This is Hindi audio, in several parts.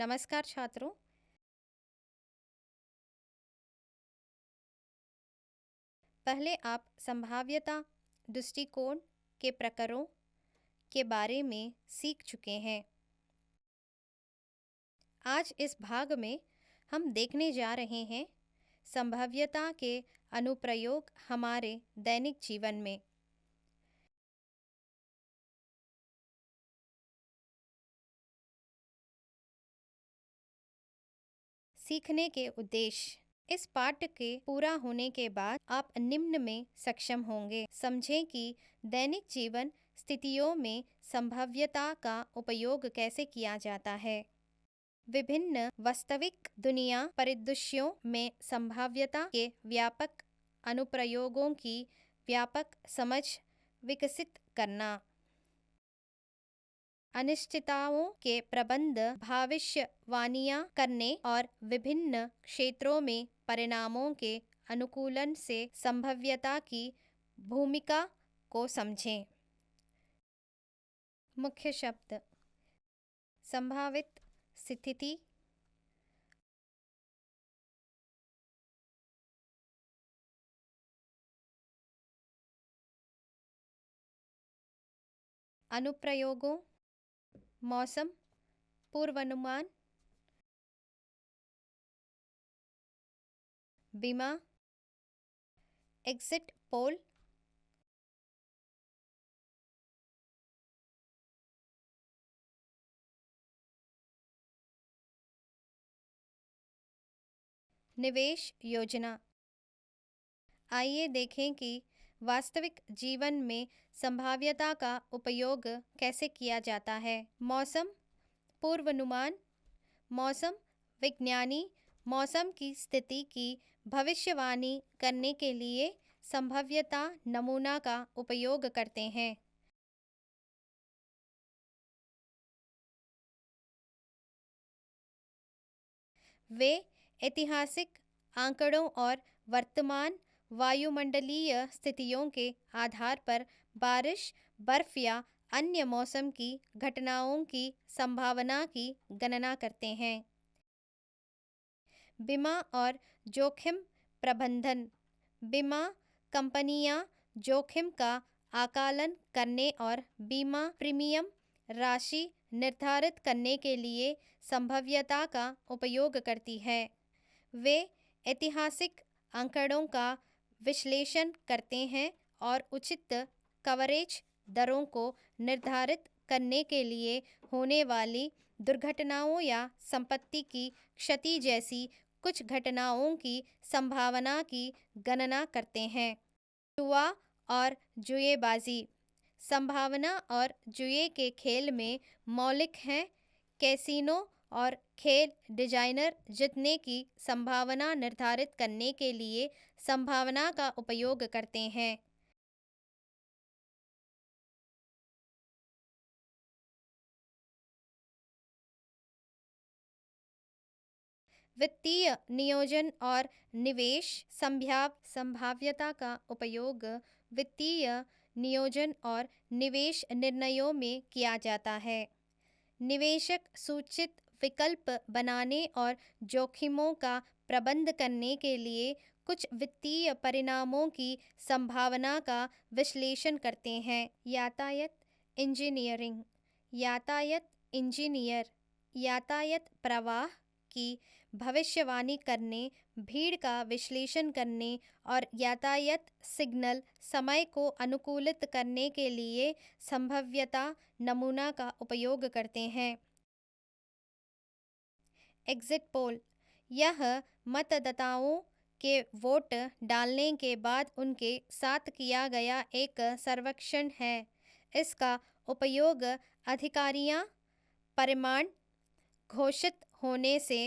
नमस्कार छात्रों। पहले आप संभाव्यता दृष्टिकोण के प्रकारों के बारे में सीख चुके हैं। आज इस भाग में हम देखने जा रहे हैं संभाव्यता के अनुप्रयोग हमारे दैनिक जीवन में। सीखने के उद्देश्य। इस पाठ के पूरा होने के बाद आप निम्न में सक्षम होंगे। समझें कि दैनिक जीवन स्थितियों में संभाव्यता का उपयोग कैसे किया जाता है। विभिन्न वास्तविक दुनिया परिदृश्यों में संभाव्यता के व्यापक अनुप्रयोगों की व्यापक समझ विकसित करना। अनिश्चितताओं के प्रबंध, भविष्यवाणियां करने और विभिन्न क्षेत्रों में परिणामों के अनुकूलन से संभाव्यता की भूमिका को समझें। मुख्य शब्द: संभावित स्थिति, अनुप्रयोगों, मौसम पूर्वानुमान, बीमा, एग्जिट पोल, निवेश योजना। आइए देखें कि वास्तविक जीवन में संभाव्यता का उपयोग कैसे किया जाता है। मौसम पूर्वानुमान। मौसम विज्ञानी मौसम की स्थिति की भविष्यवाणी करने के लिए संभाव्यता नमूना का उपयोग करते हैं। वे ऐतिहासिक आंकड़ों और वर्तमान वायुमंडलीय स्थितियों के आधार पर बारिश, बर्फ या अन्य मौसम की घटनाओं की संभावना की गणना करते हैं। बीमा और जोखिम प्रबंधन। बीमा कंपनियां जोखिम का आकलन करने और बीमा प्रीमियम राशि निर्धारित करने के लिए संभाव्यता का उपयोग करती है। वे ऐतिहासिक आंकड़ों का विश्लेषण करते हैं और उचित कवरेज दरों को निर्धारित करने के लिए होने वाली दुर्घटनाओं या संपत्ति की क्षति जैसी कुछ घटनाओं की संभावना की गणना करते हैं। जुआ और जुएबाजी। संभावना और जुए के खेल में मौलिक हैं। कैसीनो और खेल डिजाइनर जीतने की संभावना निर्धारित करने के लिए संभावना का उपयोग करते हैं। वित्तीय नियोजन और निवेश। संभाव्यता का उपयोग वित्तीय नियोजन और निवेश निर्णयों में किया जाता है। निवेशक सूचित विकल्प बनाने और जोखिमों का प्रबंध करने के लिए कुछ वित्तीय परिणामों की संभावना का विश्लेषण करते हैं। यातायात इंजीनियरिंग। यातायात इंजीनियर यातायात प्रवाह की भविष्यवाणी करने, भीड़ का विश्लेषण करने और यातायात सिग्नल समय को अनुकूलित करने के लिए संभाव्यता नमूना का उपयोग करते हैं। Exit poll. यह मतदाताओं के वोट डालने के बाद उनके साथ किया गया एक सर्वेक्षण है। इसका उपयोग अधिकारियां परिणाम घोषित होने से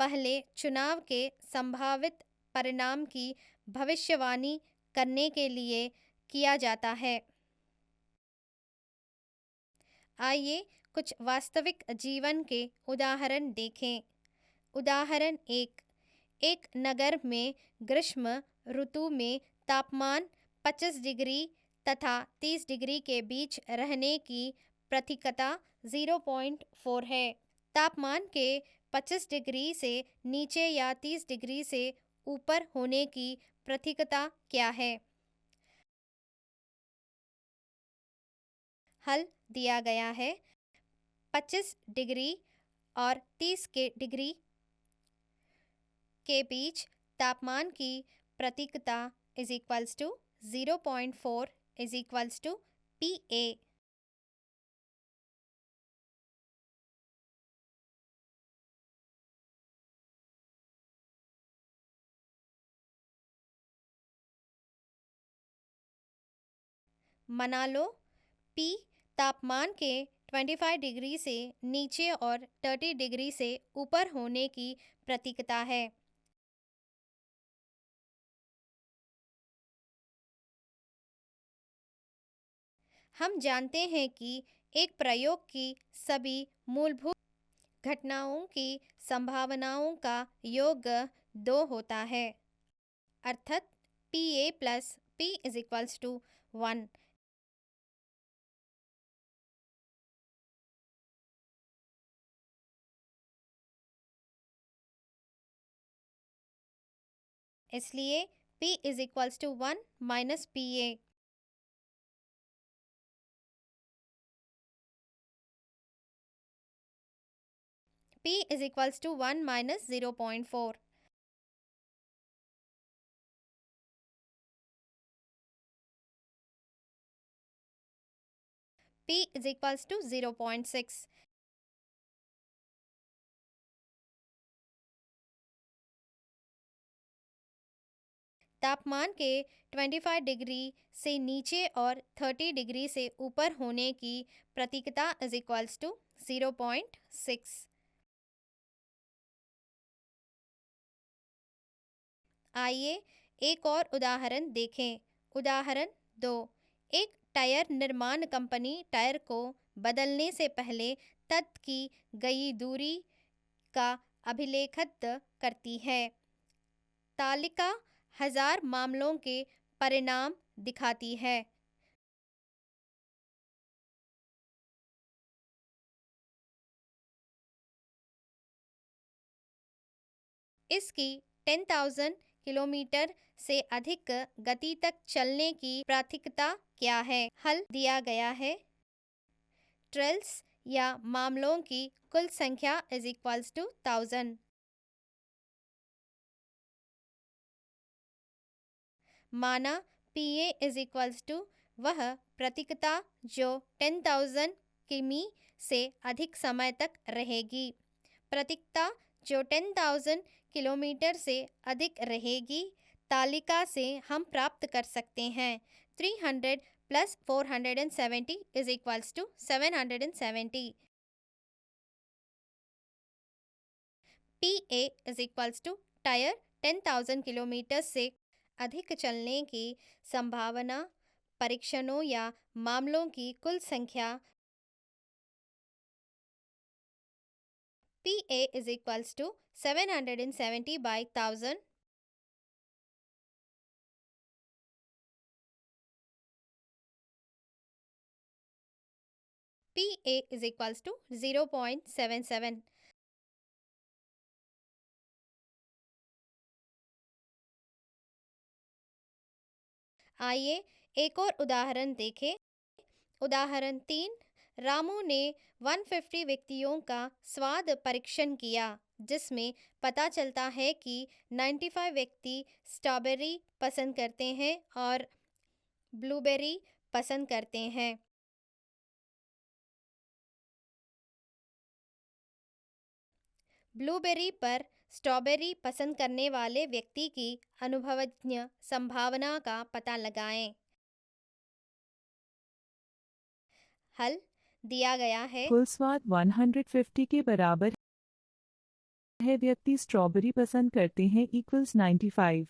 पहले चुनाव के संभावित परिणाम की भविष्यवाणी करने के लिए किया जाता है। आइए कुछ वास्तविक जीवन के उदाहरण देखें। उदाहरण एक नगर में ग्रीष्म ऋतु में तापमान 25 डिग्री तथा 30 डिग्री के बीच रहने की प्रतीक्षित 0.4 है। तापमान के 25 डिग्री से नीचे या 30 डिग्री से ऊपर होने की प्रतीकता क्या है? हल दिया गया है। 25 डिग्री और 30 के डिग्री के बीच तापमान की प्रतीकता is equals to 0.4 is equals to PA। मना लो P तापमान के 25 डिग्री से नीचे और 30 डिग्री से ऊपर होने की प्रतीकता है। हम जानते हैं कि एक प्रयोग की सभी मूलभूत घटनाओं की संभावनाओं का योग 2 होता है, अर्थात PA plus P is equals to 1। इसलिए P is equals to 1 minus PA। P is equals to 1 minus 0.4। P is equals to 0.6। तापमान के 25 डिग्री से नीचे और 30 डिग्री से ऊपर होने की प्रतीकता इज इक्वल्स टू 0.6। आइए एक और उदाहरण देखें। उदाहरण 2। एक टायर निर्माण कंपनी टायर को बदलने से पहले तय की गई दूरी का अभिलेखित करती है। तालिका 1000 मामलों के परिणाम दिखाती है। इसकी 10,000 किलोमीटर से अधिक गति तक चलने की प्राथमिकता क्या है? हल दिया गया है। ट्रेल्स या मामलों की कुल संख्या इज इक्वल्स टू 1000। माना PA इज इक्वल्स टू वह प्रतीकता जो 10,000 किमी से अधिक समय तक रहेगी। प्रतीकता जो 10,000 किलोमीटर से अधिक रहेगी तालिका से हम प्राप्त कर सकते हैं। 300 plus 470 is equals to 770। PA is equals to tyre 10,000 kilometre से अधिक चलने की संभावना परीक्षणों या मामलों की कुल संख्या। PA is equals to 770 by 1000। PA is equals to 0.77। आइए एक और उदाहरण देखें। उदाहरण 3। रामू ने 150 व्यक्तियों का स्वाद परीक्षण किया जिसमें पता चलता है कि 95 व्यक्ति स्ट्रॉबेरी पसंद करते हैं और ब्लूबेरी पसंद करते हैं। ब्लूबेरी पर स्ट्रॉबेरी पसंद करने वाले व्यक्ति की अनुभवजन्य संभावना का पता लगाएं। हल दिया गया है। कुल स्वाद 150 के बराबर है। व्यक्ति स्ट्रॉबेरी पसंद करते हैं इक्वल्स 95।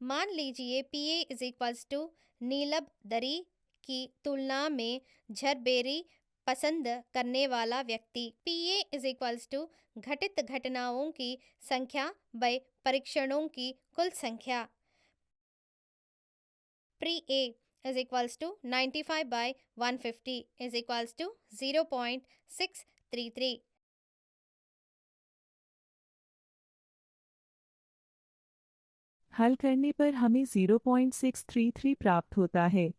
मान लीजिए PA इज इक्वल्स टू नीलब दरी की तुलना में झरबेरी पसंद करने वाला व्यक्ति। PA इज इक्वल्स टू घटित घटनाओं की संख्या बाय परीक्षणों की कुल संख्या। Pre A is equals to 95 by 150 is equals to 0.633। हल करने पर हमें 0.633 प्राप्त होता है।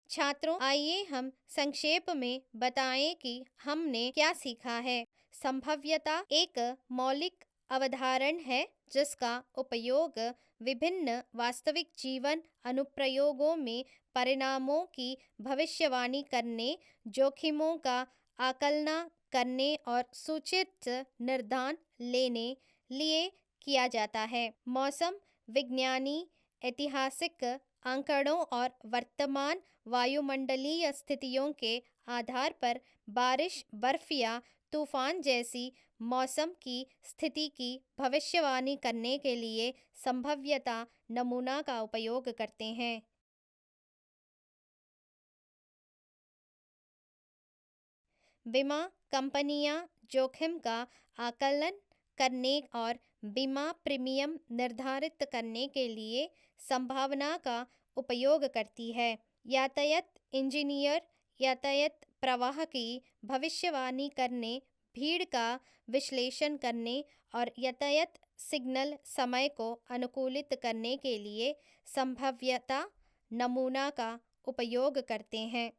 छात्रों, आइए हम संक्षेप में बताएं कि हमने क्या सीखा है। संभाव्यता एक मौलिक अवधारण है जिसका उपयोग विभिन्न वास्तविक जीवन अनुप्रयोगों में परिणामों की भविष्यवाणी करने, जोखिमों का आकलन करने और सूचित निर्धारण लेने लिए किया जाता है। मौसम विज्ञानी ऐतिहासिक आंकड़ों और वर्तमान वायुमंडलीय स्थितियों के आधार पर बारिश, बर्फ या तूफान जैसी मौसम की स्थिति की भविष्यवाणी करने के लिए संभाव्यता नमूना का उपयोग करते हैं। बीमा कंपनियां जोखिम का आकलन करने और बीमा प्रीमियम निर्धारित करने के लिए संभावना का उपयोग करती है। यातायात इंजीनियर यातायात प्रवाह की भविष्यवाणी करने, भीड़ का विश्लेषण करने और यातायात सिग्नल समय को अनुकूलित करने के लिए संभाव्यता नमूना का उपयोग करते हैं।